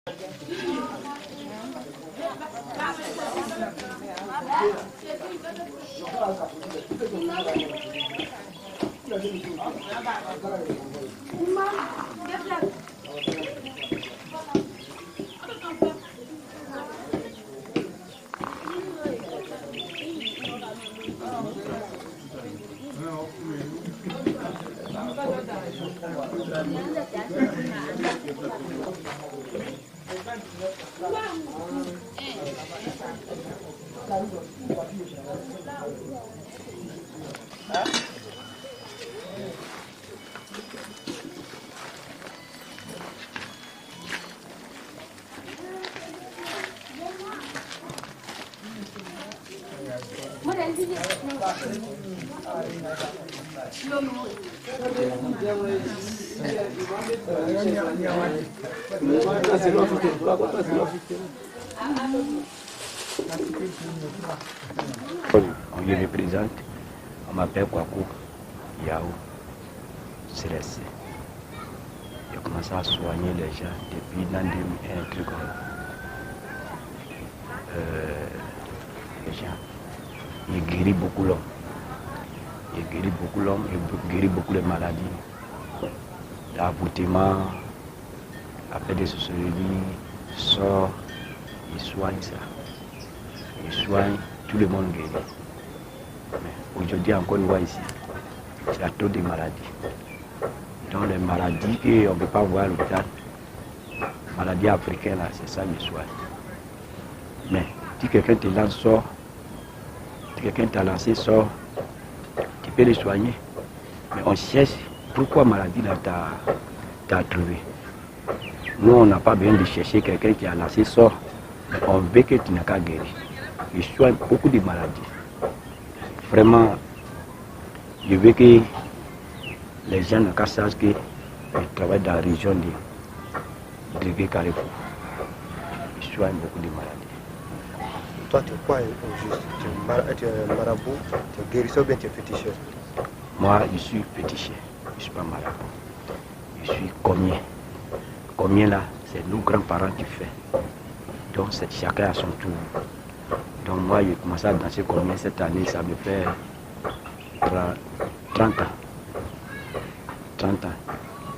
On y représente, on m'appelle Kwaku Yao Céleste. J'ai commencé à soigner les gens depuis l'an 2001, un truc comme les gens. Il guérit beaucoup l'homme. Il guérit beaucoup l'homme, il guérit beaucoup les maladies. L'avortement, après des sorcelleries, sort, il soigne ça. Il soigne, tout le monde guérit. Mais aujourd'hui encore une fois ici, il y a trop de maladies. Donc les maladies qu'on ne peut pas voir à l'hôpital, maladies africaines, c'est ça le soigne. Mais si quelqu'un te lance sort, si quelqu'un t'a lancé sort, tu peux le soigner. Mais on cherche pourquoi maladie là t'as trouvé. Nous on n'a pas besoin de chercher quelqu'un qui a lancé sort. On veut que tu n'as qu'à guérir. Il soigne beaucoup de maladies. Vraiment, je veux que les gens n'ont qu'à savoir que je travaille dans la région de Drégué Carrefour. Il soigne beaucoup de maladies. Toi, tu es quoi au juste? Tu es un marabout, tu es guérisseur ou bien tu es féticheur? Moi, je suis féticheur, je ne suis pas marabout. Je suis combien. Combien là, c'est nos grands-parents qui font. Donc, chacun à son tour. Donc, moi, j'ai commencé à danser combien cette année, ça me fait 30 ans. 30 ans.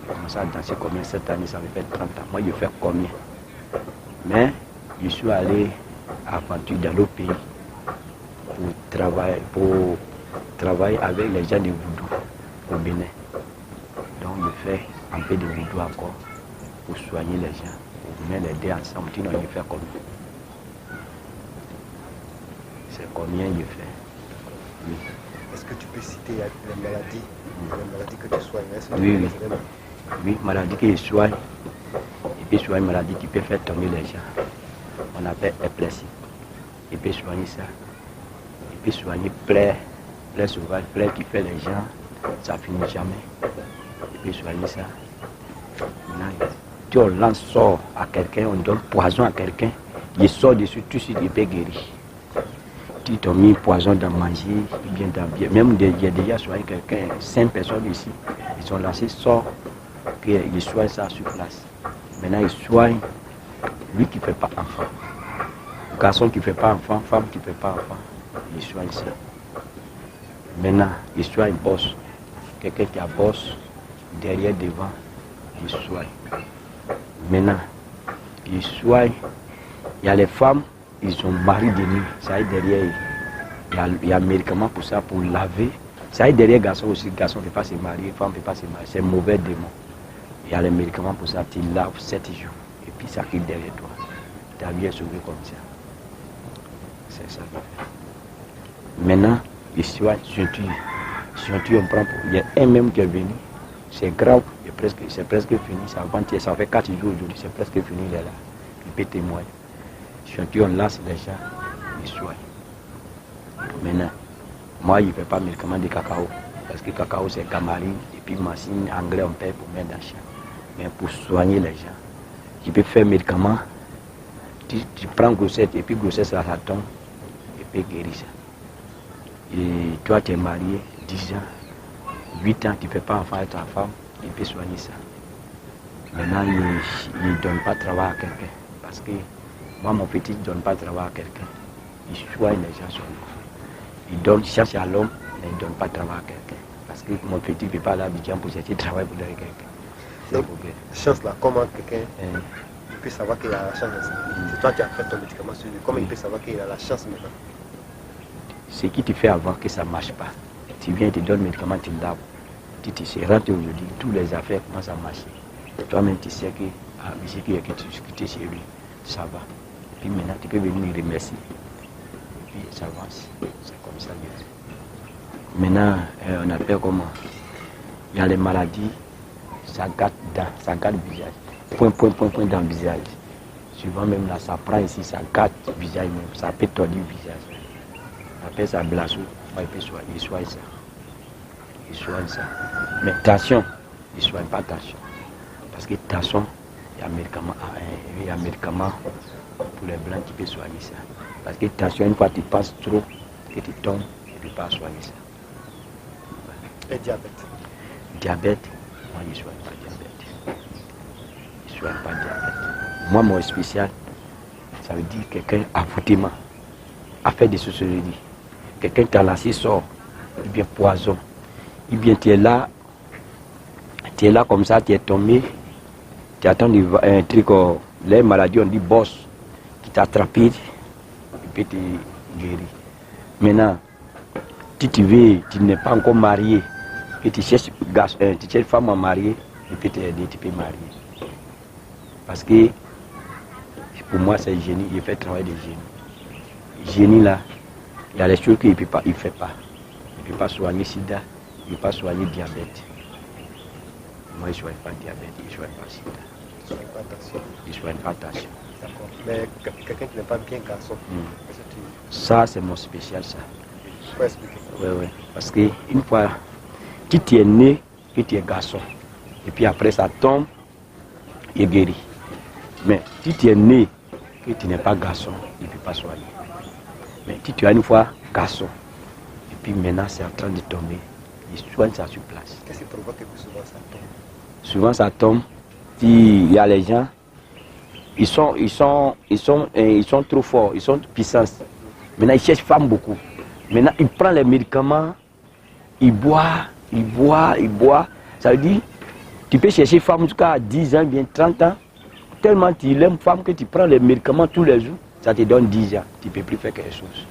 J'ai commencé à danser combien cette année, ça me fait 30 ans. Moi, je fais combien. Mais, je suis allé à aventure dans l'autre pays pour travailler avec les gens de Voodoo au Bénin. Donc je fais un peu de Voodoo encore pour soigner les gens, pour venir les aider ensemble. Sinon je fais combien. C'est combien je fais. Oui. Est-ce que tu peux citer les maladies que tu soignes? Oui. Oui, maladies que je soigne. Et puis soigner une maladie qui peut faire tomber les gens. On appelle épilepsie. Il peut soigner ça. Il peut soigner plaie sauvage, plaie qui fait les gens, ça finit jamais. Il peut soigner ça. Maintenant, si on lance sort à quelqu'un, on donne poison à quelqu'un, il sort dessus, tout de suite il peut guérir. Si tu as mis poison dans manger, bien dans bien. Même il y a déjà soigné quelqu'un, 5 personnes ici, ils ont lancé sort, qu'ils soignent ça sur place. Maintenant ils soignent lui qui ne fait pas enfant. Garçon qui ne fait pas enfant, femme qui ne fait pas enfant, il soigne ça. Maintenant, il soigne bosse. Quelqu'un qui a bosse, derrière, devant, il soigne. Maintenant, il soigne. Il y a les femmes, ils ont mari de nuit. Ça y est derrière, il y a un médicament pour ça, pour laver. Ça y est derrière, garçon aussi, garçon ne peut pas se marier, femme ne peut pas se marier. C'est un mauvais démon. Il y a les médicaments pour ça, tu laves 7 jours. Et puis ça quitte derrière toi. Ta vie est sauvée comme ça. C'est ça qu'il fait. Maintenant, il soigne ceinture, on prend pour... Il y a un même qui est venu. C'est grave, c'est presque fini. Ça fait 4 jours aujourd'hui, c'est presque fini, il est là. Il peut témoigner. Ceinture, on lance les gens, il soigne. Maintenant, moi, je ne fais pas médicament de cacao. Parce que cacao, c'est camarine, et puis machine, anglais, on paye pour mettre dans le champ. Mais pour soigner les gens, je peux faire médicament. Tu prends grossesse, et puis grossesse, ça tombe, et puis guérir ça. Et toi, tu es marié, 10 ans, 8 ans, tu ne fais pas enfant avec ta femme, il peut soigner ça. Maintenant, il ne donne pas de travail à quelqu'un. Parce que moi, mon petit ne donne pas de travail à quelqu'un. Il soigne les gens sur l'eau. Il cherche à l'homme, mais il ne donne pas de travail à quelqu'un. Parce que mon petit ne peut pas aller à Abidjan pour chercher travail pour donner quelqu'un. C'est le problème. Chance là, comment quelqu'un peut savoir qu'il a la chance? C'est toi qui as fait ton médicament sur lui. Comment il peut savoir qu'il a la chance maintenant? Ce qui te fait avoir que ça ne marche pas. Tu viens, tu donnes le médicament, tu l'as. Tu te rentres aujourd'hui, toutes les affaires commencent à marcher. Toi-même, tu sais que monsieur qui est discuté chez lui, ça va. Puis maintenant, tu peux venir me remercier. Et puis ça avance. C'est comme ça. Maintenant, on appelle comment? Il y a les maladies, ça gâte le visage. Point dans le visage. Souvent même là, ça prend ici, ça gâte le visage même. Ça peut tordre le visage. On appelle ça blasso. Il peut soigner, il soigne ça. Il soigne ça. Mais tension, il ne soigne pas tension. Parce que tension, il y a un médicament pour les blancs qui peut soigner ça. Parce que tension, une fois que tu passes trop, que tu tombes, tu ne peux pas soigner ça. Et diabète? Diabète, moi je ne soigne pas diabète. Je ne soigne pas diabète. Moi, mon spécial, ça veut dire quelqu'un a foutement, a fait des sorcelleries. Quelqu'un t'a lancé sort, ou bien poison. Ou bien tu es là comme ça, tu es tombé, tu attends un truc, les maladies, on dit boss, qui t'a attrapé, et puis tu guéris. Maintenant, si tu veux, tu n'es pas encore marié, et tu cherches une femme à marier, et puis tu peux marier. Parce que pour moi, c'est génie, il fait travail de génie. Génie là, il y a les choses qu'il ne fait pas. Il ne peut pas soigner sida, il ne peut pas soigner diabète. Moi, je ne soigne pas diabète, je ne soigne pas sida. Il ne soigne pas tension. Il ne soigne pas tension. D'accord. Mais quelqu'un qui n'est pas bien garçon, ça, c'est mon spécial, ça. Tu peux expliquer? Oui. Parce qu'une fois, si tu es né, que tu es garçon, et puis après ça tombe, il est guéri. Mais si tu es né, que tu n'es pas garçon, il ne peut pas soigner. Mais si tu as une fois garçon, et puis maintenant c'est en train de tomber, il soigne ça sur place. Qu'est-ce qui provoque que souvent ça tombe? Souvent ça tombe, il y a les gens, ils sont trop forts, ils sont puissants. Maintenant ils cherchent femme beaucoup. Maintenant ils prennent les médicaments, ils boivent. Ça veut dire, tu peux chercher femme jusqu'à 10 ans, bien 30 ans. Tellement tu aimes femme que tu prends les médicaments tous les jours, ça te donne 10 ans, tu ne peux plus faire quelque chose.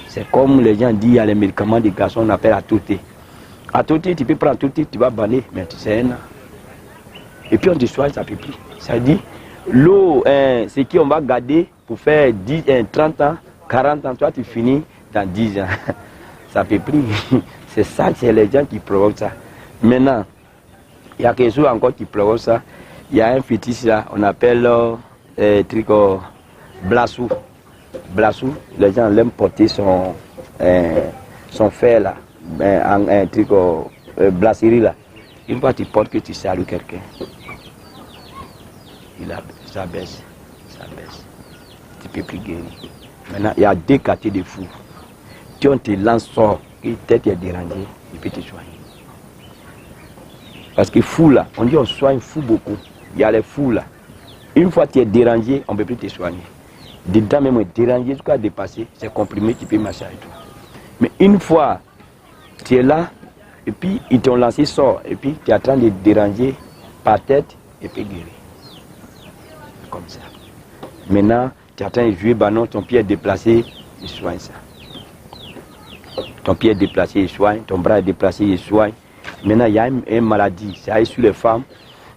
C'est comme les gens disent, il y a les médicaments des garçons, on appelle à touter. À touter, tu peux prendre touter, tu vas banner, mais c'est un an. Et puis on te soigne, ça ne peut plus. Ça veut dire, l'eau, c'est qu'on va garder pour faire 30 ans, 40 ans, toi tu finis dans 10 ans. Ça ne peut plus. C'est ça, c'est les gens qui provoquent ça. Maintenant, il y a quelque chose encore qui provoque ça. Il y a un fétiche là, on appelle blassou. Blassou, les gens l'aiment porter son fer là, blasserie là. Une fois que tu portes que tu salues quelqu'un, ça baisse. Tu peux plus guérir. Maintenant, il y a deux quartiers de fous. Si on te lance sort, que tête est dérangée, il peut te soigner. Parce que fou là, on dit on soigne fou beaucoup. Il y a les fous là. Une fois que tu es dérangé, on ne peut plus te soigner. Dedans même, dérangé jusqu'à dépasser, c'est comprimé, tu peux marcher avec toi. Mais une fois, tu es là, et puis ils t'ont lancé sort, et puis tu es en train de déranger par tête, et puis guérir. Comme ça. Maintenant, tu es en train de jouer ballon, ton pied est déplacé, il soigne ça. Ton pied est déplacé, il soigne, ton bras est déplacé, il soigne. Maintenant, il y a une maladie, c'est aller sur les femmes.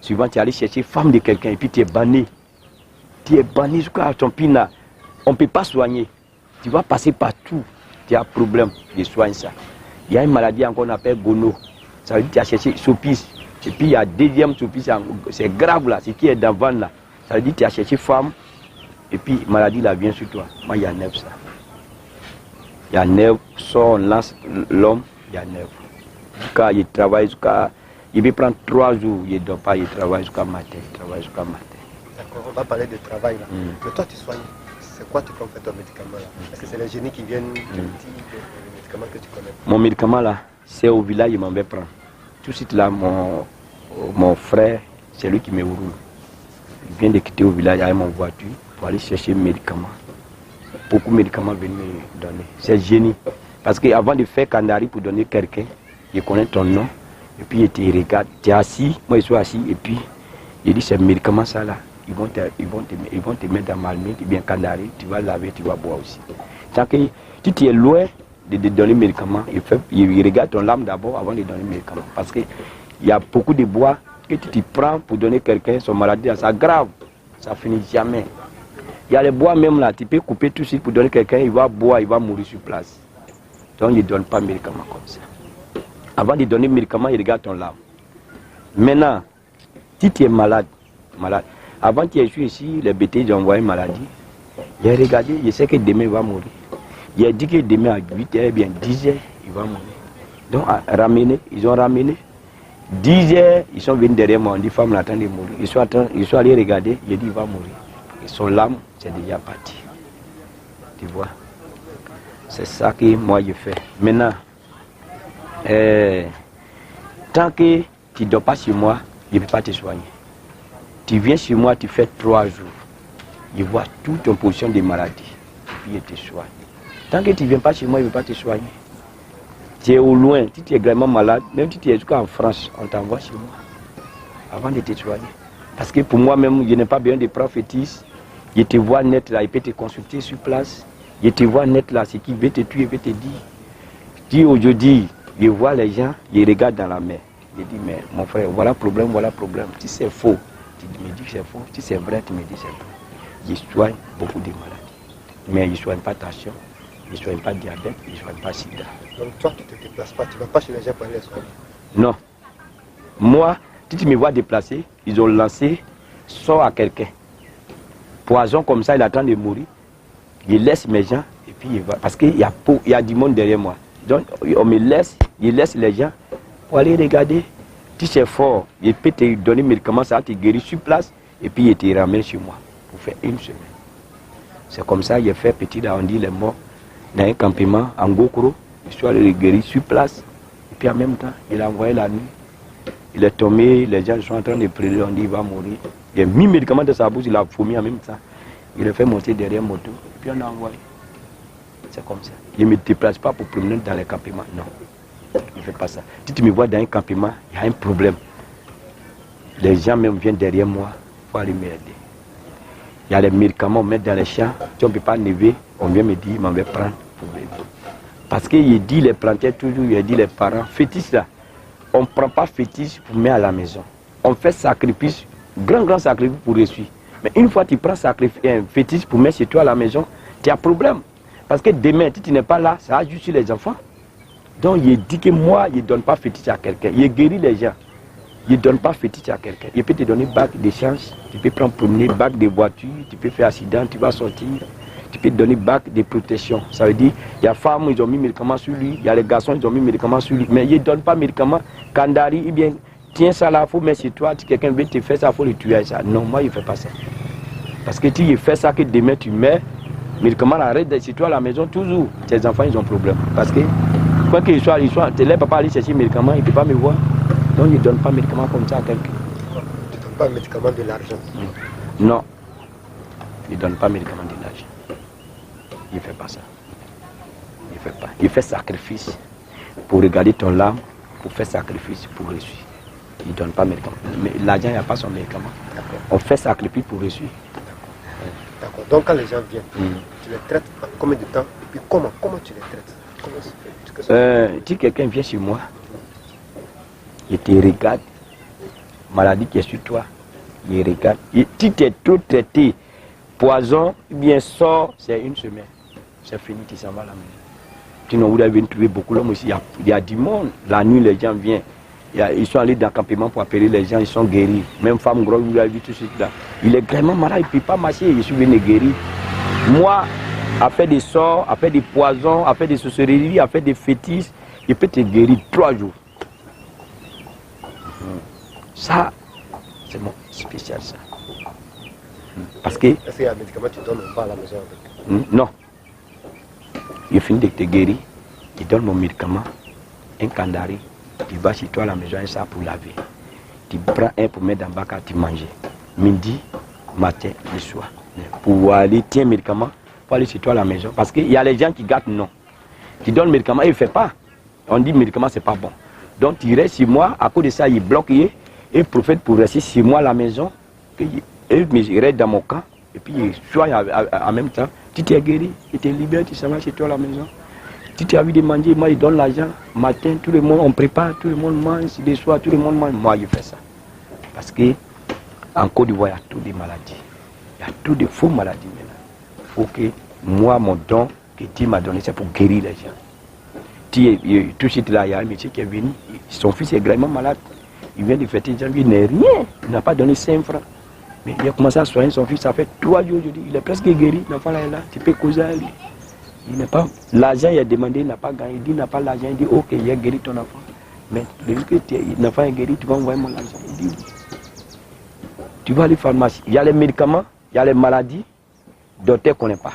Souvent, tu es allé chercher femme de quelqu'un et puis tu es banni. Tu es banni jusqu'à ton pina. On ne peut pas soigner. Tu vas passer partout. Tu as un problème de soigner ça. Il y a une maladie encore qu'on appelle gono. Ça veut dire que tu as cherché sopice. Et puis il y a deuxième sopice, c'est grave là, ce qui est devant là. Ça veut dire que tu as cherché femme et puis maladie là vient sur toi. Moi, il y a 9 ça. Il y a 9, soit on lance l'homme, il y a 9. Jusqu'à il travaille jusqu'à. Il peut prendre 3 jours, il ne dort pas, il travaille jusqu'à matin. D'accord, on va parler de travail là. Mais toi tu soignes, c'est quoi tu fais ton médicament là? Est-ce que c'est les génies qui viennent, qui te disent les médicaments que tu connais? Mon médicament là, c'est au village, il m'en va prendre. Tout de suite là, mon frère, c'est lui qui me roule. Il vient de quitter au village avec mon voiture pour aller chercher mes médicaments. Beaucoup de médicaments viennent me donner. C'est génie. Parce qu'avant de faire Kandari pour donner quelqu'un, je connais ton nom. Et puis il te regarde. Tu es assis, moi je suis assis. Et puis il dit, ces médicaments ça là, ils vont te mettre dans Malmé, bien Kandari, tu vas laver, tu vas boire aussi. Tant que si tu es loin de donner les médicaments, il regarde ton lame d'abord avant de donner les médicaments. Parce qu'il y a beaucoup de bois que tu prends pour donner quelqu'un son maladie, ça grave, ça finit jamais. Il y a les bois même là, tu peux couper tout de suite pour donner quelqu'un, il va boire, il va mourir sur place. Donc il ne donne pas de médicaments comme ça. Avant de donner les médicaments, il regarde ton lame. Maintenant, si tu es malade, avant que tu es ici, les bêtises ont envoyé une maladie. Il a regardé, je sais que demain il va mourir. Il a dit que demain à 8h, bien 10h, il va mourir. Donc, ils ont ramené. 10h, ils sont venus derrière moi, on dit, femme l'attend de mourir. Ils sont allés regarder, il a dit, il va mourir. Et son lame, c'est déjà parti. Tu vois? C'est ça que moi je fais. Maintenant, tant que tu ne dors pas chez moi, je ne peux pas te soigner. Tu viens chez moi, tu fais 3 jours. Je vois toute ton position de maladie. Et puis je te soigne. Tant que tu ne viens pas chez moi, je ne peux pas te soigner. Tu es au loin, si tu es vraiment malade, même si tu es jusqu'en France, on t'envoie chez moi. Avant de te soigner. Parce que pour moi-même, je n'ai pas besoin de prophétise. Je te vois net là, il peut te consulter sur place. Je te vois net là, ce qui veut te tuer, veut te dire. Si aujourd'hui, je vois les gens, je regarde dans la mer. Je dis, mais mon frère, voilà problème, voilà problème. Si c'est faux, tu me dis que c'est faux. Si c'est vrai, tu me dis que c'est faux. Je soigne beaucoup de maladies. Mais je ne soigne pas tension, je ne soigne pas diabète, je ne soigne pas sida. Donc toi, tu ne te déplaces pas, tu ne vas pas chez les gens pour aller les soigner? Non. Moi, si tu me vois déplacer, ils ont lancé, sort à quelqu'un. Poison comme ça, il attend de mourir. Je laisse mes gens et puis il va. Parce qu'il y a du monde derrière moi. Donc on me laisse, je laisse les gens pour aller regarder. Si c'est fort, je peux te donner médicaments, ça va te guérir sur place et puis je te ramène chez moi pour faire 1 semaine. C'est comme ça que j'ai fait petit arrondi les morts dans un campement en Gokoro. Je suis allé le guérir sur place. Et puis en même temps, il a envoyé la nuit. Il est tombé, les gens sont en train de prier, on dit il va mourir. Il a mis le médicament dans sa bouche, il a vomi en même temps. Il a fait monter derrière moto, et puis on a envoyé. C'est comme ça. Je ne me déplace pas pour promener dans les campements, non. Je ne fais pas ça. Si tu me vois dans un campement, il y a un problème. Les gens même viennent derrière moi pour aller m'aider. Il y a les médicaments, on met dans les champs. Si on ne peut pas lever, on vient me dire, on va prendre pour l'aider. Parce qu'il dit les planteurs toujours, il dit les parents, fétiches là. On ne prend pas fétiche pour mettre à la maison. On fait sacrifice, grand sacrifice pour reçu. Mais une fois que tu prends un fétiche pour mettre chez toi à la maison, tu as un problème. Parce que demain, si tu n'es pas là, ça va juste sur les enfants. Donc il dit que moi, je ne donne pas fétiche à quelqu'un. Il guérit les gens. Je ne donne pas fétiche à quelqu'un. Il peut te donner bac d'échange, tu peux prendre promener, bac de voiture, tu peux faire accident, tu vas sortir. Tu peux te donner bac de protection. Ça veut dire, il y a femmes, ils ont mis médicaments sur lui, il y a les garçons, ils ont mis médicaments sur lui. Mais ils ne donnent pas médicaments. Kandari, eh bien, tiens ça là, il faut mettre chez toi. Si quelqu'un veut te faire ça, il faut le tuer avec ça. Non, moi, je ne fais pas ça. Parce que si il fait ça, que demain tu meurs, médicaments arrête chez toi à la maison, toujours. Tes enfants, ils ont problème. Parce que, quoi qu'ils soient, tes papa aller chercher médicaments, il ne peut pas me voir. Donc, il ne donne pas médicaments comme ça à quelqu'un. Tu ne donnes pas médicaments de l'argent? Non. Il ne donne pas médicaments de l'argent. Il ne fait pas ça. Il ne fait pas. Il fait sacrifice pour regarder ton lame, pour faire sacrifice pour reçu. Il ne donne pas médicaments. Mais l'argent, il n'y a pas son médicament. On fait sacrifice pour reçu. D'accord. Donc quand les gens viennent, tu les traites en combien de temps? Et puis comment tu les traites? Si quelqu'un vient chez moi, il te regarde, maladie qui est sur toi, il regarde. Si tu es tout traité, poison, bien sort, c'est 1 semaine. C'est fini, tu s'en vas à la maison. Sinon, vous avez trouvé beaucoup d'hommes aussi. Il y a du monde. La nuit, les gens viennent. Ils sont allés dans le campement pour appeler les gens, ils sont guéris. Même femme grosse, vous l'avez vu tout de suite là. Il est vraiment malade, il ne peut pas marcher, je suis venu guérir. Moi, à faire des sorts, à faire des poisons, à faire des sorcelleries, à faire des fétiches, il peut te guérir 3 jours. Ça, c'est mon spécial ça. Parce que... Est-ce qu'il y a un médicament que tu donnes pas à la maison avec? Non. Il finit de te guérir, il donne mon médicament, un Kandari, il va chez toi à la maison, un ça pour laver. tu prends un pour mettre dans le bac, tu manges. Midi, matin, le soir. Pour aller, tiens, médicament, pour aller chez toi à la maison. Parce qu'il y a les gens qui gâtent, non. Tu donnes le médicament, il ne fait pas. On dit le médicament, ce n'est pas bon. Donc, tu restes chez moi, à cause de ça, il bloque, il profite pour rester chez moi à la maison. Il reste dans mon camp. Et puis, soit en même temps, tu t'es guéri, tu t'es libéré, tu s'en vas chez toi à la maison. Tu t'as envie de manger, moi, il donne l'argent. Matin, tout le monde, on prépare, tout le monde mange. Le soir, tout le monde mange. Moi, je fais ça. Parce que en Côte d'Ivoire, il y a toutes des maladies. Il y a toutes des faux maladies maintenant. Il faut que moi, mon don que Dieu m'a donné, c'est pour guérir les gens. Tout de suite là, il y a un monsieur qui est venu. Son fils est gravement malade. Il vient de fêter janvier, il n'est rien. Il n'a pas donné 5 francs. Mais il a commencé à soigner son fils. Ça fait 3 jours aujourd'hui. Il est presque guéri. L'enfant là est là. Tu peux causer à lui. Il n'a pas l'argent, il a demandé, il n'a pas gagné. Il dit, il n'a pas l'argent. Il dit, ok, il a guéri ton enfant. Mais depuis que l'enfant est guéri, tu vas envoyer mon argent. Il dit, tu vas aller à la pharmacie. Il y a les médicaments, il y a les maladies, le docteur ne connaît pas.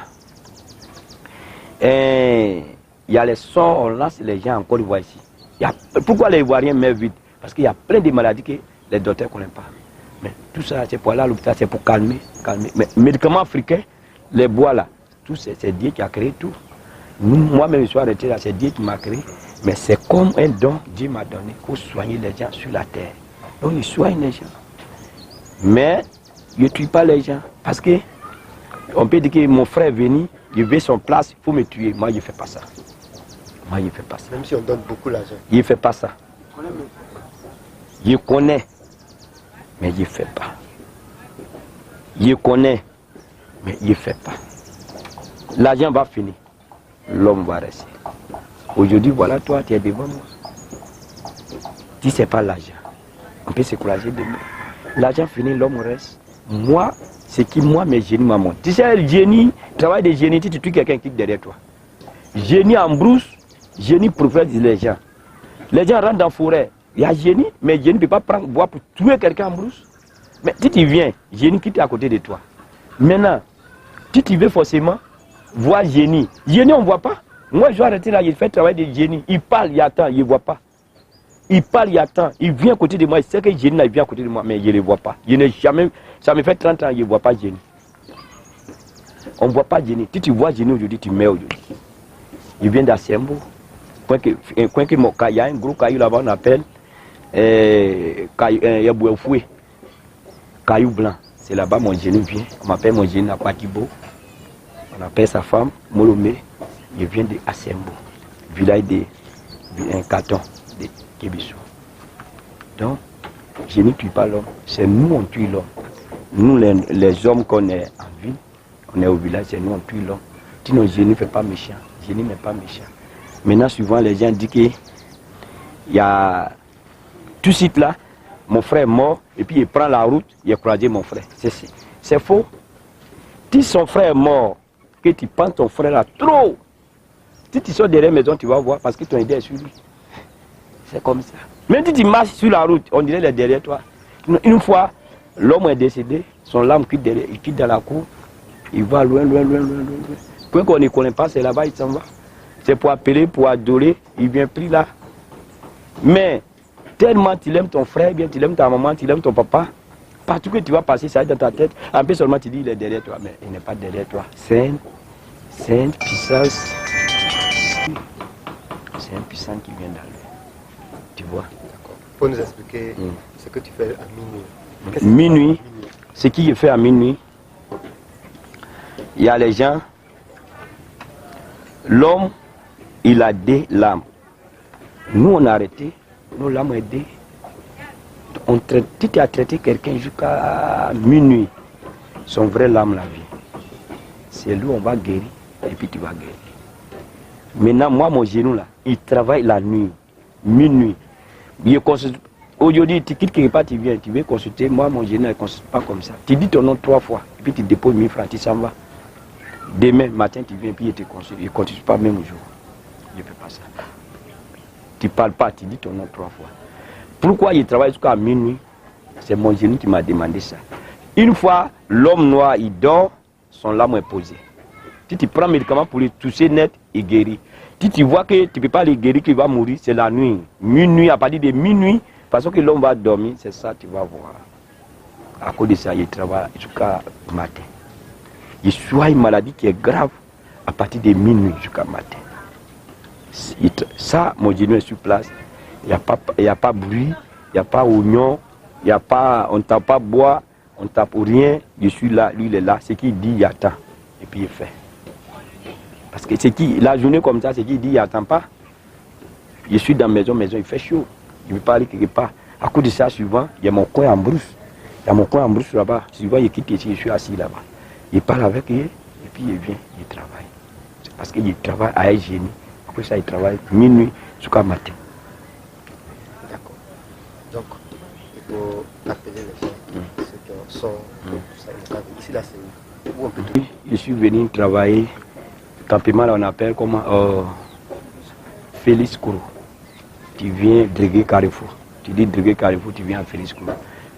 Et il y a les sorts, on lance les gens encore voir ici. Pourquoi les Ivoiriens meurent vite? Parce qu'il y a plein de maladies que les docteurs ne connaissent pas. Mais tout ça, c'est pour aller à l'hôpital, c'est pour calmer. Mais médicaments africains, les bois là, tout c'est Dieu qui a créé tout. Moi-même, je suis arrêté là, c'est Dieu qui m'a créé. Mais c'est comme un don que Dieu m'a donné pour soigner les gens sur la terre. Donc, il soigne les gens. Mais, je ne tue pas les gens. Parce que, on peut dire que mon frère est venu, il veut son place, il faut me tuer. Moi, je ne fais pas ça. Moi, je ne fais pas ça. Même si on donne beaucoup l'argent. Je ne fais pas ça. Je connais, mais je ne fais pas. Je connais, mais je ne fais pas. L'argent va finir. L'homme va rester. Aujourd'hui, voilà, toi, tu es devant moi. Si ce n'est pas l'argent, on peut s'encourager demain. L'argent finit, l'homme reste. Moi, c'est qui, moi, mes génies m'ont montré. Tu sais, le génie, le travail des génies, tu tues quelqu'un qui est derrière toi. Génie en brousse, génie professe les gens. Les gens rentrent dans la forêt. Il y a génie, mais génie ne peut pas prendre bois pour tuer quelqu'un en brousse. Mais si tu viens, génie qui est à côté de toi. Maintenant, si tu veux forcément voir génie. Génie, on ne voit pas. Moi, je vais arrêter là, il fait le travail de génie. Il parle, il attend, il ne voit pas. Il parle, il attend. Il vient à côté de moi. Il sait que génie, il vient à côté de moi, mais je ne le vois pas. Je n'ai jamais. Ça me fait 30 ans, je ne vois pas génie. On ne voit pas génie. Si tu vois génie aujourd'hui, tu meurs aujourd'hui. Il vient d'Assembo. Il y a un gros caillou là-bas, on appelle caillou blanc. C'est là-bas mon génie vient. On m'appelle mon génie à Patibo. On appelle sa femme Molomé. Il vient de Assembo, village de un canton de Kébissou. Donc, je ne tue pas l'homme. C'est nous on tue l'homme. Nous les hommes qu'on est en ville, on est au village, c'est nous on tue l'homme. Sinon, je ne fais pas méchant. Je n'est pas méchant. Maintenant, souvent, les gens disent qu'il y a tout de suite là, mon frère est mort, et puis il prend la route, il a croisé mon frère. C'est faux. Si son frère est mort, que tu prends ton frère là trop, si tu sors derrière la maison, tu vas voir, parce que ton idée est sur lui. C'est comme ça. Même si tu marches sur la route, on dirait qu'il est derrière toi. Une fois, l'homme est décédé, son lame quitte, il quitte dans la cour, il va loin. Pour qu'on ne connaît pas, c'est là-bas, il s'en va. C'est pour appeler, pour adorer, il vient pris là. Mais, tellement tu aimes ton frère, bien tu aimes ta maman, tu aimes ton papa, partout que tu vas passer, ça est dans ta tête, un peu seulement tu dis, il est derrière toi, mais il n'est pas derrière toi. Sainte puissance. C'est un puissant qui vient dans lui. Tu vois. D'accord. Pour nous expliquer ce que tu fais à minuit. Minuit, ce qui est fait à minuit, il y a les gens, l'homme, il a des lames. Nous, on a arrêté, nos lames ont aidé. Tu as traité quelqu'un jusqu'à minuit, son vrai lame la vie. C'est lui, on va guérir, et puis tu vas guérir. Maintenant, moi, mon genou là, il travaille la nuit, minuit. Aujourd'hui, tu quittes quelque part, tu viens, tu veux consulter. Moi, mon genou ne consulte pas comme ça. Tu dis ton nom 3 fois, et puis tu déposes 1000 francs, tu s'en vas. Demain matin, tu viens, puis il te consulte. Il ne consulte pas même jour. Je ne fais pas ça. Tu ne parles pas, tu dis ton nom 3 fois. Pourquoi il travaille jusqu'à minuit? C'est mon genou qui m'a demandé ça. Une fois, l'homme noir, il dort, son lame est posée. Si tu prends un médicament pour le toucher net, il guérit. Si tu vois que tu ne peux pas le guérir, qu'il va mourir, c'est la nuit. Minuit, à partir de minuit, Parce que l'homme va dormir, c'est ça, tu vas voir. À cause de ça, il travaille jusqu'à matin. Il soit une maladie qui est grave à partir de minuit jusqu'à matin. Ça, mon genou est sur place. Il n'y a pas bruit, il n'y a pas oignon, on ne tape pas bois, on ne tape rien. Je suis là, lui il est là. Ce qu'il dit, il attend. Et puis il fait. Parce que la journée comme ça, c'est qu'il dit, il n'attend pas. Je suis dans la maison, il fait chaud. Je ne veux pas aller quelque part. À cause de ça, souvent, il y a mon coin en brousse. Il y a mon coin en brousse là-bas. Souvent, il quitte ici, je suis assis là-bas. Il parle avec eux, et puis il vient, il travaille. C'est parce qu'il travaille à un génie. Après ça, il travaille minuit jusqu'à matin. D'accord. Donc, il faut appeler les gens, ceux qui sont ici, là, c'est où on peut trouver. Je suis venu travailler, campement, là, on appelle comment Félix Kourou. Tu viens Drégué Carrefour. Tu dis Drégué Carrefour, tu viens à Félix Kourou.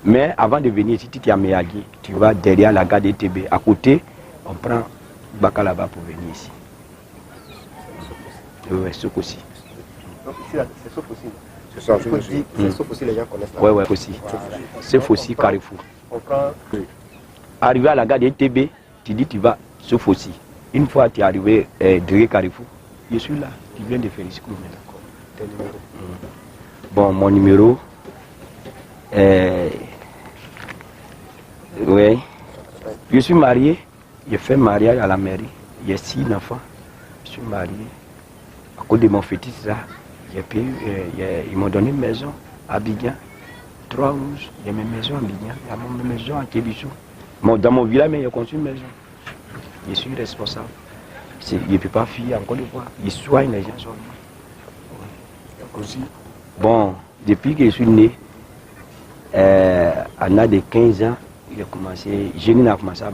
Mais avant de venir ici, tu es à Meyagi, tu vas derrière la gare d'ETB. À côté, on prend Baka là-bas pour venir ici. Oui, c'est aussi. Donc ici, là, c'est sauf aussi. C'est sauf aussi, les gens connaissent ça. Oui, aussi. C'est aussi Carrefour. On prend. Arrivé à la gare d'ETB, tu dis tu vas sauf aussi. Une fois tu es arrivé Drégué Carrefour, je suis là, tu viens de Félix Kourou. Tes numéros. Bon, mon numéro oui. Je suis marié, j'ai fait mariage à la mairie. J'ai 6 enfants. Je suis marié. À cause de mon fétiche, là, ils m'ont donné une maison à Abidjan. 3 rouges, il y a mes maisons à Abidjan, il y a ma maison à Kébissou. Dans mon village, mais il y a construit une maison. Je suis responsable. Je ne peux pas fuir encore une fois. Je soigne les gens seulement. Bon, depuis que je suis né, à l'âge de 15 ans, j'ai commencé à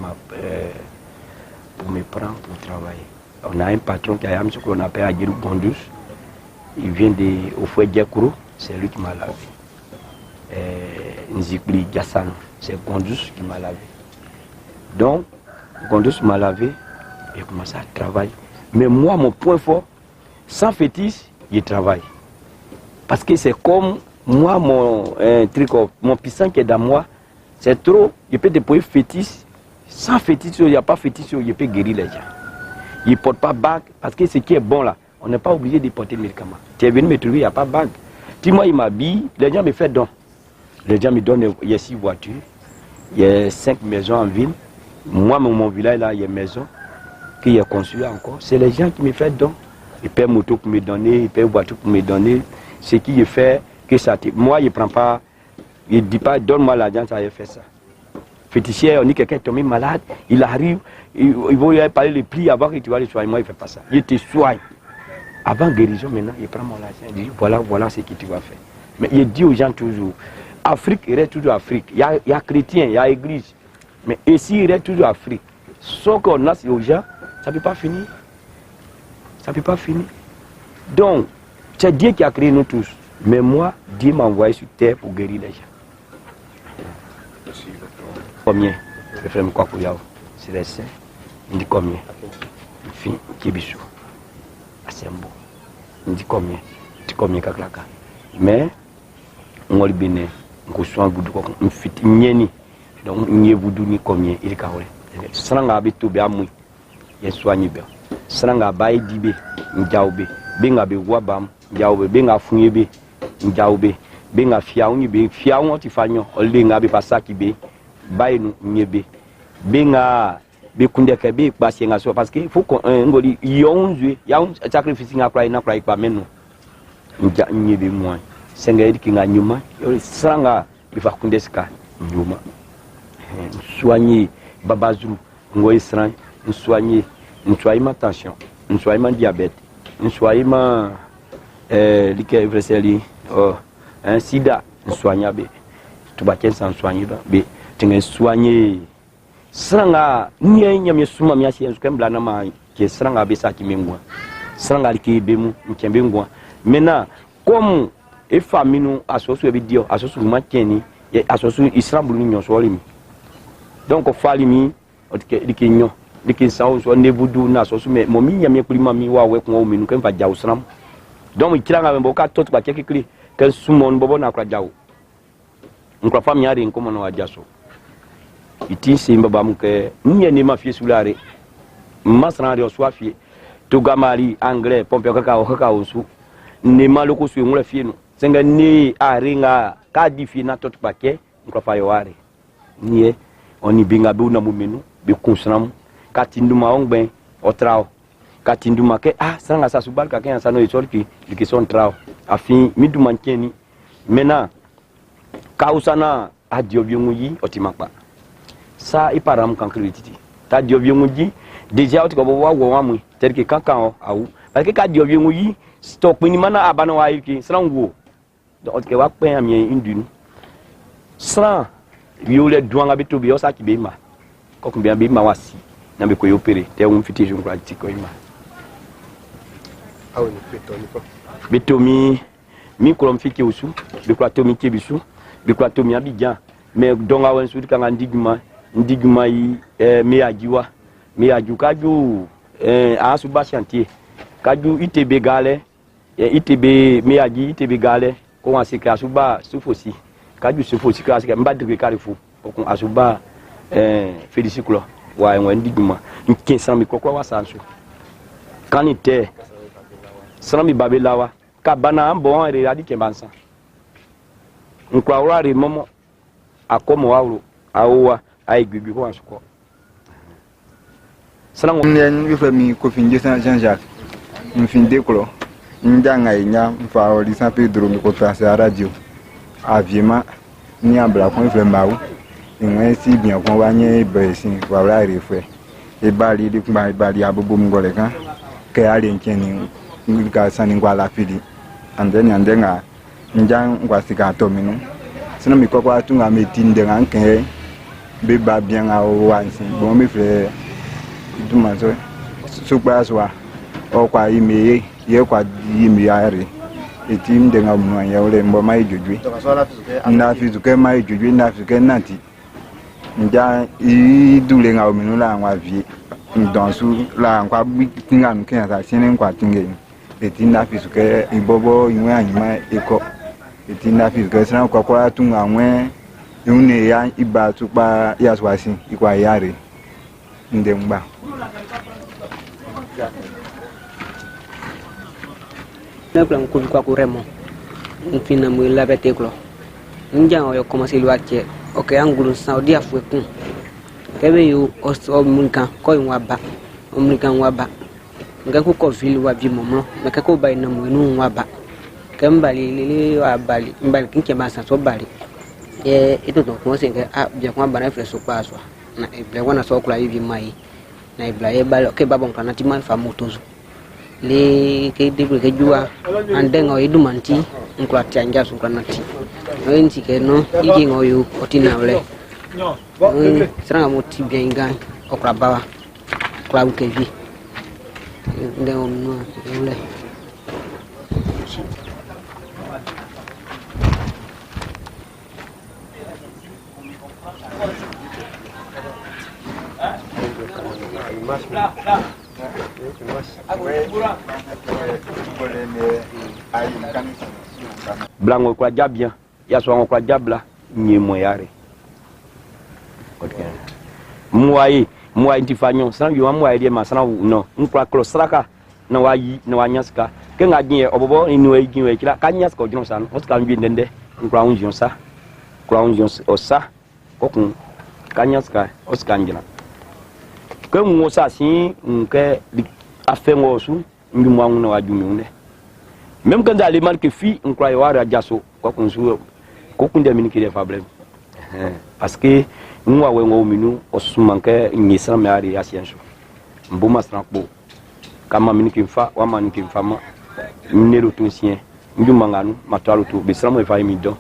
pour me prendre pour travailler. On a un patron qui a ce qu'on appelle Adjirou Gondous. Il vient au fouet Djekourou, c'est lui qui m'a lavé. Nzikli Gassan, c'est Gondous qui m'a lavé. Donc, Gondous m'a lavé, j'ai commencé à travailler. Mais moi, mon point fort, sans fétiche, je travaille. Parce que c'est comme moi, mon puissant qui est dans moi, c'est trop. Je peux déployer fétiche. Sans fétiche, il n'y a pas fétiche, je peux guérir les gens. Il ne porte pas bague, parce que ce qui est bon là, on n'est pas obligé de porter le médicament. Tu es venu me trouver, il n'y a pas de bague. Dis-moi, il m'habille, les gens me font don. Les gens me donnent, il y a 6 voitures, il y a 5 maisons en ville. Moi, mon village là, il y a une maison qui est construite encore. C'est les gens qui me font don. Ils paient moto pour me donner, ils paient voiture pour me donner. Ce qui fait que ça... Moi, il ne prend pas... Il ne dit pas, donne-moi l'argent, ça va faire ça. Fétichier, on dit quelqu'un est tombé malade, il arrive, il va lui parler le prix avant que tu vas le soigner. Moi, il ne fait pas ça. Il te soigne. Avant guérison, maintenant, il prend mon argent, il dit, voilà ce que tu vas faire. Mais il dit aux gens toujours, Afrique, il reste toujours Afrique. Il y a chrétiens, il y a église. Mais ici, il reste toujours Afrique. Sauf qu'on a aux gens, ça ne peut pas finir. Ça ne peut pas finir. Donc, c'est Dieu qui a créé nous tous. Mais moi, Dieu m'a envoyé sur terre pour guérir les gens. Combien? Le frère Mkwakouyao, c'est les saints. Il dit combien? Il fait Kébissou. C'est un beau. Il dit combien? Il dit combien kaklaka? Mais, on lui béné. On soin boudou. On fait nieni. Donc, on y boudou ni combien? Il est carré. Sranga abeto be amui. Il soigne bien. Sranga baye dibe. Njaobe. Benga be wabam. Njaobe. Benga funyebe. Njaobe. Benga fiaouni be. Fiaoun ti fanyo. Olenga be pasaki be. Baye nou nyebe. Benga be kundeke be basi nga so parce que faut qu'on ngoli yonzwe yaun sacrifice nga kwai na kwai kwa menu. Nja nyebe moi. Senga yidi kinga nyuma. Yo sranga ifa kundeska nyuma. Soigner babazou ngoy sran, soigner ma tension, ma diabète, ma liqueur vreseli un sida, soigner be. Tu vas sans soigner be. Tu soigner sranga nyenya me suma mi asienzu kembla na ma ke sranga be sa ki mengwa. Sranga li be mu nkembe ngwa. Maintenant comme e famille nous asoso be dio asoso ma tieni asoso islam bulu nyon so limi. Donc falimi dikinyo dikin sawo so nebudu na so me mo minya me kulima mi wa we ko mi nu kan fa jaw sram donc mi kiranga be boka tot ba kekikli kan sumon bobo na kwa jaw nkra fami ari nkomo no ajaso iti simba bamke nye ni mafie sulare masran ri oswafie to gamari anglais pompe kaka osu ne maloko su ngula fie no senga ni aringa ka difina tot paquet nkra fa yo ari nie oni binga be una mumenu be kunsram katinduma ongben otrao katinduma ke sanga sa subal ka ken sano isolki likison trao afin miduma nkeni mena kausana adio biunguyi otimakpa sa iparam kankrititi ta dio biunguyi deja otiko bo wa wamu terke kankan awu parce que ka dio biunguyi stop ni mana abana wa yiki srango do otike wa pen ami indunu sran viole douanga bitobi o saki be ma ko kumbia be ma wasi na be ko yopere te un fiti jo ngati ko ima awu ni petoni ko bitomi mi ko mfiki usu be ko atomi kebisu be ko atomi abidjan mais donga wen su kanga ndiguma yi me aju kaju asuba chantier kaju itebe gale itebe me aji itebe gale ko wasika asuba sufosi kaju sufosi ka asika mbadike karifu ko asuba féliciclo wa en ndiguma nkinsan mi kokwa wasanso kanite sanami babelawa ka bana ambo re adike bansa nkwa urare momo akomo wawro awa ay gbibi ko asuko sanango nyen wi fami ko finje Jean-Jacques mfinde klo njanga inya mfa oli San Pedro mi ko passer à radio aviema ni ambla ko fle mawu inwe si bien ko wanye besin wala refe e bali di kuma bali abubu ngole kan ke ali nkeni ngika sani ngwala fidi andenga njang ngwasika to minu sino mi kokwa tunga metinde nganke be ba bien a wansi bon mi fle duma so supra soa o kwa ime ye kwa ime ari etim de ngamu ya ole mbo mai jujui na fizuke mai jujui na fizuke nanti nja i dule ngamu minu la ngwa vie ndonsu la ngwa tinga mke sa sine ngwa tinge etim na fizuke ibobo inwe anyima eko etina fizuke sana kwa tunga mwe une ya iba tupa ya swasi ikwa yare ndemba na plan ko kwa kuremo nfina mu la beteklo nja yo commencer lo atie okay angulu saudi afweku kebe yo o munka ko nwaba o munka nwaba ngaku ko vile wa bi momo meka ko bai na mu nu nwaba kembali lili wa bali mbali kinke basa so bali itu to ko se ke bia kwa bana fle so paswa na ibla wana so kula hivi mai na ibla e balo ke babon kana timal fa motozo le ke debul ke jua andenga idu manti nkwa tianja so kana ti nti ke no igi ngoyu otina le sanga moti bien ngai okra bawa kla ke vi ndengo no le blanco kwa jabia ya so kwa jabla nyemo yare muai ntifanyo san yo muai de masana no nkwa kro sraka na wayi na wanyaska ke ngajie obobo inu egi we kila kanyaska ojino san oska nbi ndende nkwa unjion sa kwa unjion osa kokun kanyaska oska njina ke mu sa si nke afengo su ngi mu na wajumi unde même quand les marques fi nkwa yo ara jaso kokun su kokun de miniki de problème parce que nous avons minu osumanke nyisra me ari asienso mbuma sranpo kama miniki fa wa maniki fama nero tosien njumanganu matalo to be sramo fa imido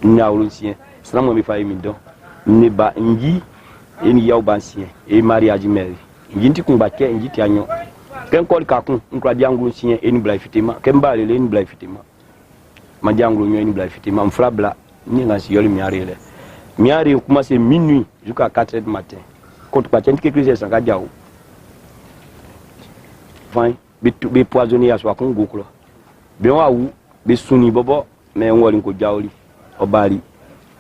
nyaawlo sien sramo me fa imido ne ba nji eni yaw bansien e mariage meri njinti kun bakke njiti anyo ken kol ka kun nkra diangulu sien eni bla fitima ken bale le eni bla fitima ma diangulu nyo eni bla fitima mfrabla ni ngasi yoli miarele miari commence minuit jusqu'à 4h du matin quand pas tient quelque chose ça gadiao enfin be poisonné à soi kon goklo be wa wu be suni bobo mais ngoli ko jawli o bari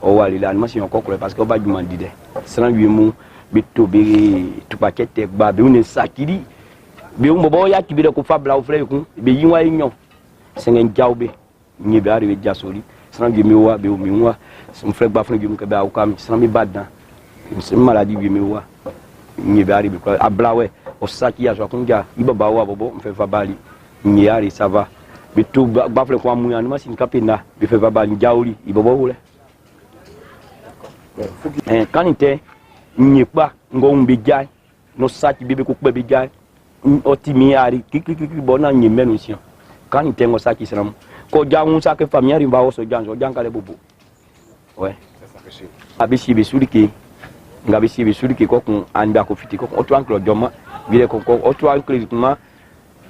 o wali la ma si encore parce que o ba juma di de sran wi mu bi to be to paquet ba be un sakiri be un bobo ya ki bi de ko fa bla o frère ku be yi wa nyon sengen jawbe ni be ari be jasori sran wi mi wa be o mi wa son frère ba frère wi mu ke ba o kam sran mi badan c'est maladie wi mi wa ni be ari be ko ablawe o saki ya so kunja ibaba wa bobo mfe fa bali ni ari ça va be to ba frère ko amu ya ma si kapina be fe fa bali jawri ibobo wole kanite nyepa ngombe jai no saki bebe ko pe be jai otimi ari kiki bona nyemenu sia kanite ngo saki sram ko jangu sake familiari ba wo so janjo jankale bobo ouais abisi be suriki ngabisi be suriki ko kun anda ko fiti ko oto anklo joma bile ko oto anklo kuma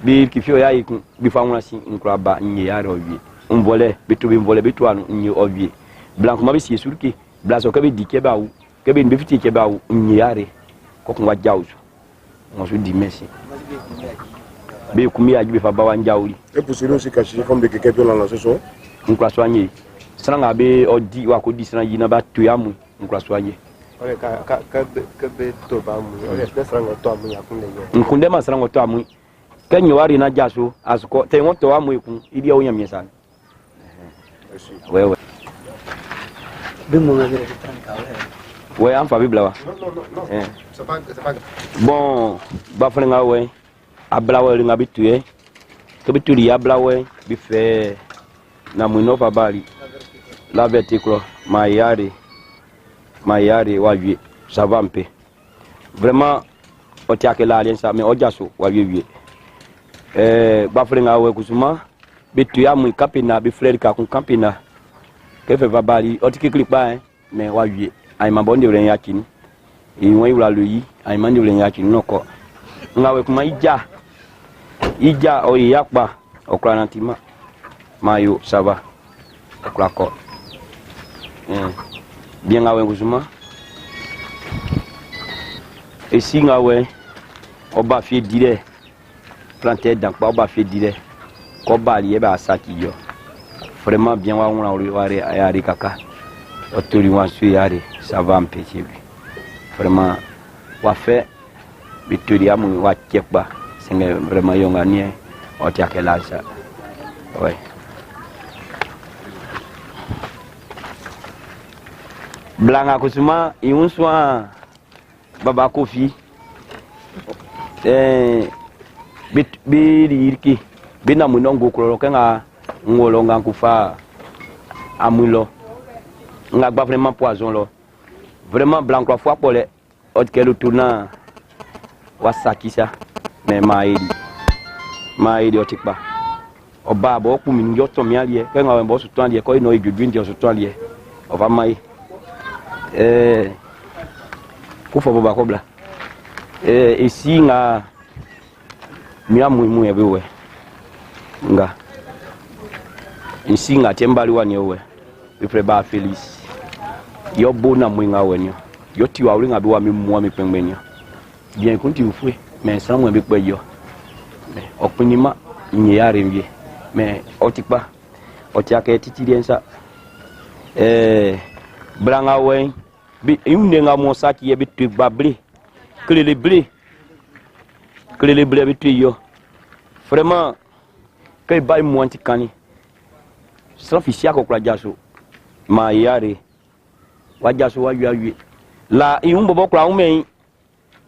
bi kifio yayi kun bi famuna si nkra ba nyi yaro wi mbole bitu bi mbole bitu anu nyi owi blanc ma bisi suriki blaso kebe di keba ou kebe nbe fiti keba ou nyare ko ko wajawzo mo so di merci be kumi ajibe fa ba wanjawri e pour celui aussi caché comme de quelqu'un peut lancer so on croit soigner sranga be odi wa ko di sranga yina ba to yamu on croit soigner okay ka be to ba mu okay be sranga to amu ya kunde yo nkunde ma sranga to amu kenyo wari na jaso asuko te won to amu ikun idi o nyamye san wewe ouais, en famille blawa. Non. C'est pas. Bon, bafrenga ouais. Ablawa ringa bitue. To bituri ablawa bi fait na mwino fa bali. La verticlo mayari waje ça va un peu. Vraiment o tiake la alien ça mais o jaso waje bafrenga ouais kusuma bitu ya mu kapina bi frère ka kun kapina. Que fait va bali o tiki clip ba mais waje ay mabonde ule yakini iwe ula lui ay mande ule yakini noko ngawe kuma ija o yakba okra nantima mayo ça va okra ko bien ngawe nguzuma et si ngawe oba fi dire planter dans pas oba fi dire ko bali e ba saki yo vraiment bien wa on ware ayari kaka otori wa su yari ça va empêcher vraiment wa fait bituri amu wa kekba singe vraiment yonga ni o tiake la ça ouais blanga kusuma iunswa baba kofi biriki bina munongo krolokenga ngolonga kufa amulo nga gba vraiment poison lo vraiment blanc la fois pour les autres que le tournant wasaki ça mais maïdi otikpa oba bo ku mi njo to mi alie ke nga mbo so to alie ko ino igudwin njo so to alie ova mai ku fo boba ko bla ici nga mi amu ebewe nga ici nga tembali wani ewe we preba felice yo bona mwinga wenyo yo tiwa ulinga biwa mimwa mipengbenyo bien kunti ufwe mais sans moi bikwe yo mais okunima nyare mbie mais otikpa otiake titiriensa blanga wen bi yundenga mosaki ye bitu bablé que les blés bitu yo vraiment que bay mwanti kani sans fichia ko klajaso ma yare wajaso wayu la iumbo bokla ume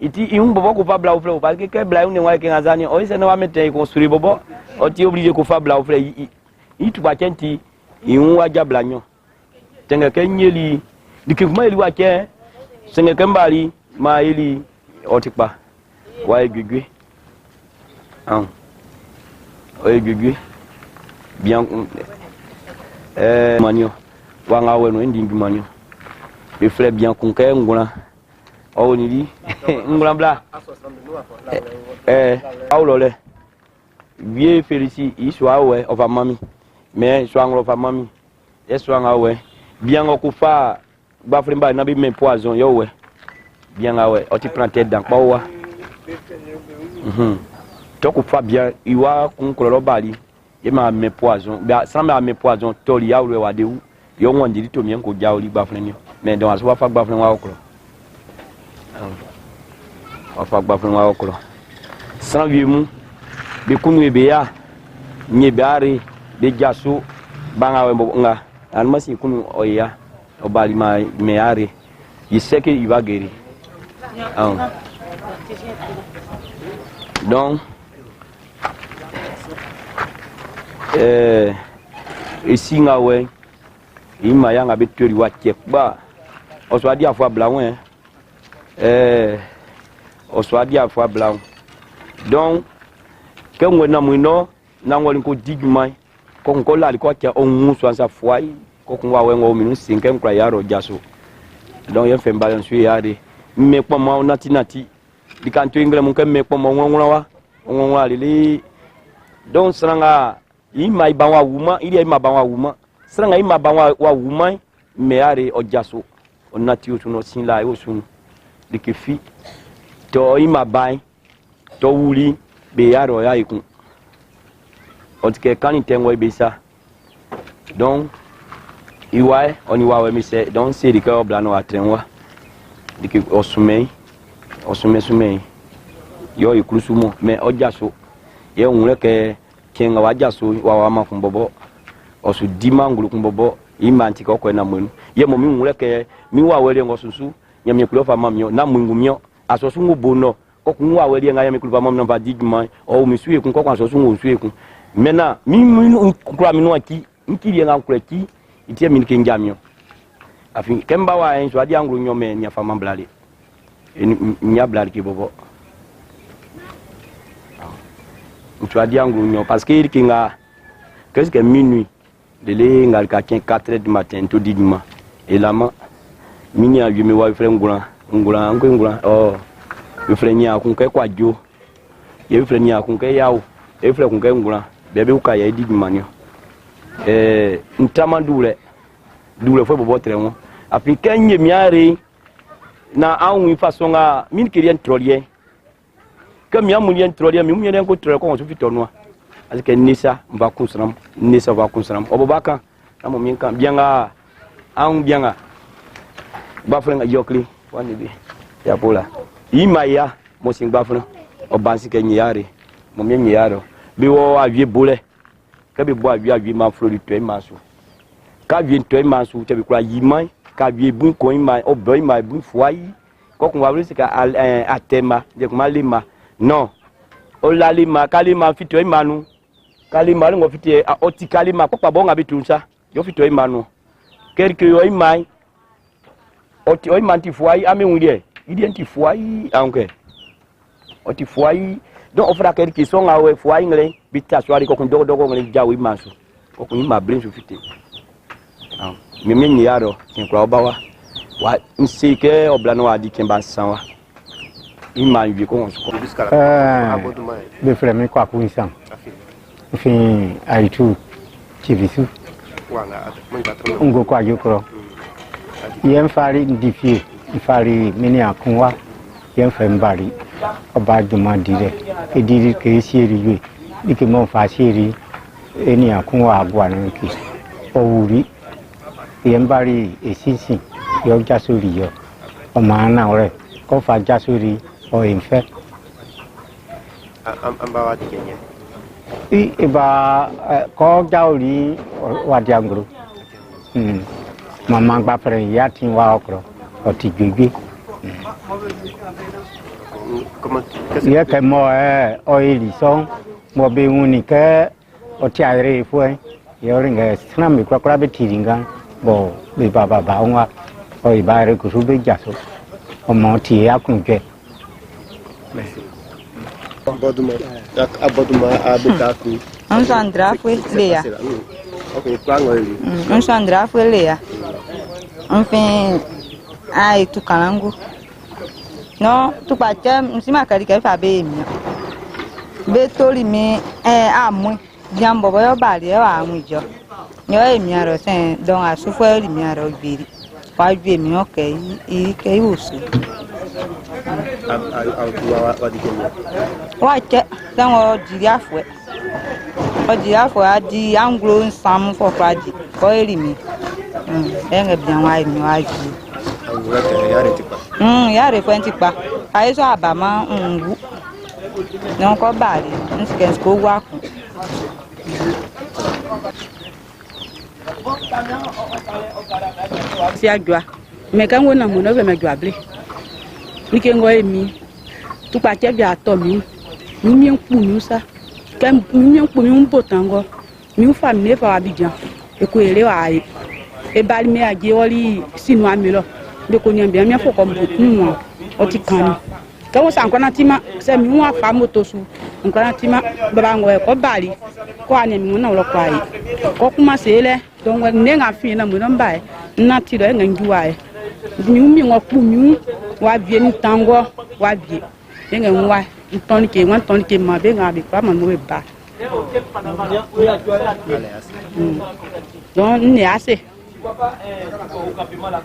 iti iumbo boko fa bla ofle parce que bla une wa ke ngazani o ise na wa mete construire bobo o ti obligé ko fa bla ofle itu ba kenti iun waja bla nyo tenga ke nyeli dikuma eli wa ke senga ke mbali ma eli otikpa wa egugwe o egugwe bien manio wanga wenu ndingi manio le frère bien conquer ngula o ni di ngula bla aulole vie félici iswa we of mami mais so nglo fa mami eswa ngawe bien okufa ba frère ba na bi me poison yo we bien ngawe o ti planter dans pa wa to kufa bien iwa kunkolo bali ye ma me poison ba sans me poison to li ya we wa de yo ngon di to mien ko jawli gbaflen mais donc aso fa gbaflen wa okro wa fa gbaflen wa okro sans vieux mu be kunu be ya nye bari be jasu banga we nga an masi kunu oya o bali ma meare il sait qu'il va guérir donc ici nga we ima yanga be tori wa ba o so adi afwa blawen o so adi afwa blawen donc que ngwe na mwino na ngoli ko digmai ko la ko tia on so sa foi ko wa we ngo minu sinkem kwa yaro jaso donc ye fem balance yade me ko ma nati di kan to ingre mun ke me ko mo ngwa lili donc sranga ima iba wa wuma ili ima ba wa wuma sranga ima ba wa wuma me are o jaso on nati o tuno sin la o sun de ke fi to ima bai to wuli be yaro ya ikun o tike kan tengo be sa donc iwa oni wa we mi se donc c'est que obla no atrenwa dike osume yo ikrusumo mais o jaso ye unre ke kenga wa jaso wa ma kumbobo osu dimangulu kumbobo imanti ko na mwenu ye mo mi unre ke mi wa wele ngosusu nyamye kulofa mamyo na mwingu myo asosu ngubono ko kunwa wele nga yame kulofa mamyo va digma o mi suye kun ko kwa asosu ngu suye kun mena mi kura minu aki nkiri nga kura ki itie min ke njamyo afin kemba wa en so adi angulu nyome nya fama blali nya blali ki bobo tu adi angulu nyo parce que il kinga qu'est-ce que minuit de les ngal ka 4h du matin to digma et la ma mini a yumi wa frère ngula oh le frère nya kun kai kwa jo ye frère nya kun kai yawo e frère kun kai ngula bebe uka ya digma nyo ntama dule fo bobo tremo api kenye miare na anwi fasonga min kirien trolier comme ya mulien trolier mi mulien ko trolier ko so fitonwa asike nisa mba kunsram nisa va kunsram obobaka na mo min kan bianga an bianga ba frenga yokli wani bi ya pola imaya mo sing ba fren obansi kenye yare mo min yaro bi wo avie bole ka bi bo avie ma flori to maso ka vie to maso te bi kura yimai ka vie bun ko imai obo imai bun fuai ko kun wa wele sika atema de kuma lima non o la lima kalima fito imanu kalima ngo fiti oti kalima ko pa bonga bitunsa yo fito imanu kerke yo imai oti o imanti fuai ame unlie idi anti fuai anke oti fuai donc ofra kerke so ngawe fuai ngale bita swari ko kun dogo ngale jawi maso ko kun ma brin su fiti mimi ni yaro kinkwa obawa wa nsike oblano adi kemba sanwa ima ywi ko onso be freme kwa kunsan fin aitu chivisu ngo kwa yukro yen fari ndifie fari mini akunwa yen fembari oba duma dire ediri ke sieri ywe dike mo fa sieri eni akunwa agwa nki owuri yen bari esisi yo jasuri yo o mana ore ko fa jasuri o infe ambawa di Kenya iba ko jauri wa diangru mama gba fere ya tin wa okro o ti gbegbe ye ke mo o ili so mo be uni ke o ti are fu yo ringa sna mi kwa be tiringa bo be baba ba onwa o ibare ku be jaso o mo ti ya kunje aboduma abutaku on Sandra foi Lea ok plango ele on Sandra foi Lea enfin ai tu kalangu no tu pacha msima kalika fa be mi be tori mi amu jambo boyo bali e wa amu jo yo emi aro sen don asufo ri mi aro gbiri wa ju emi o ke ke usu wa di Kenya wa che dan o diri afo adi anglo nsam fo fradi ko eri mi enga bien wa mi wa ju ya re kwenti pa ai so abama ngu non ko bali nsikens ko wa ku si adwa me kan wona mo no be me dwa ble ni ke ngo emi tu pa che bia to mi npu mi sa kan mi npu mi un botango mi fa mi fa Abidjan e ko ere wa e bali me aje wori sinu amilo de ko nyam bia mi fo ko mo o ti kan ka wo san kwana tima se mi wa fa moto su kwana tima baba ngo e ko bali ko ane mi na lo kwa yi ko kuma se le don wa ne nga fi na mo no mba na ti do nga njuwa e mi ngo pu mi wa vie ni tango wa vie nga nwa ton ke ma be nga bi kwa ma no e ba don ne ase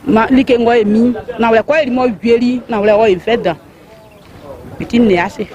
ma like ngo e mi na we ko e mo vieri na we o infeda bitin ne ase